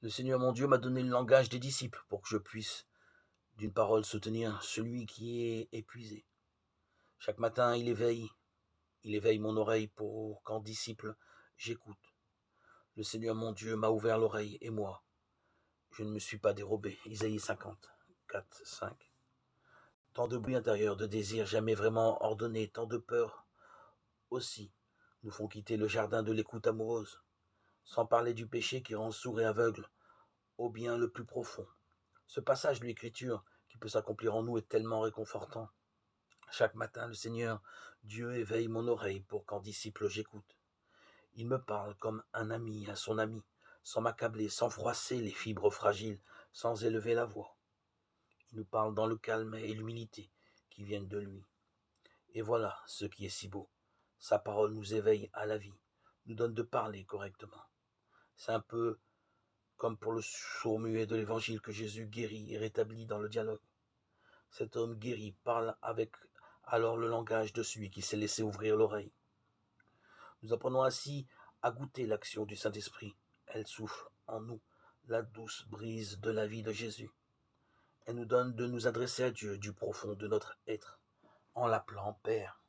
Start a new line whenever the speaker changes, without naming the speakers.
Le Seigneur mon Dieu m'a donné le langage des disciples pour que je puisse, d'une parole, soutenir celui qui est épuisé. Chaque matin, il éveille mon oreille pour qu'en disciple, j'écoute. Le Seigneur mon Dieu m'a ouvert l'oreille et moi, je ne me suis pas dérobé. Isaïe 50, 4, 5. Tant de bruit intérieur, de désirs jamais vraiment ordonnés, tant de peurs aussi nous font quitter le jardin de l'écoute amoureuse, sans parler du péché qui rend sourd et aveugle au bien le plus profond. Ce passage de l'Écriture qui peut s'accomplir en nous est tellement réconfortant. Chaque matin, le Seigneur, Dieu éveille mon oreille pour qu'en disciple j'écoute. Il me parle comme un ami à son ami, sans m'accabler, sans froisser les fibres fragiles, sans élever la voix. Il nous parle dans le calme et l'humilité qui viennent de lui. Et voilà ce qui est si beau. Sa parole nous éveille à la vie, nous donne de parler correctement. C'est un peu comme pour le sourd-muet de l'Évangile que Jésus guérit et rétablit dans le dialogue. Cet homme guéri parle avec alors le langage de celui qui s'est laissé ouvrir l'oreille. Nous apprenons ainsi à goûter l'action du Saint-Esprit. Elle souffle en nous la douce brise de la vie de Jésus. Elle nous donne de nous adresser à Dieu du profond de notre être, en l'appelant Père.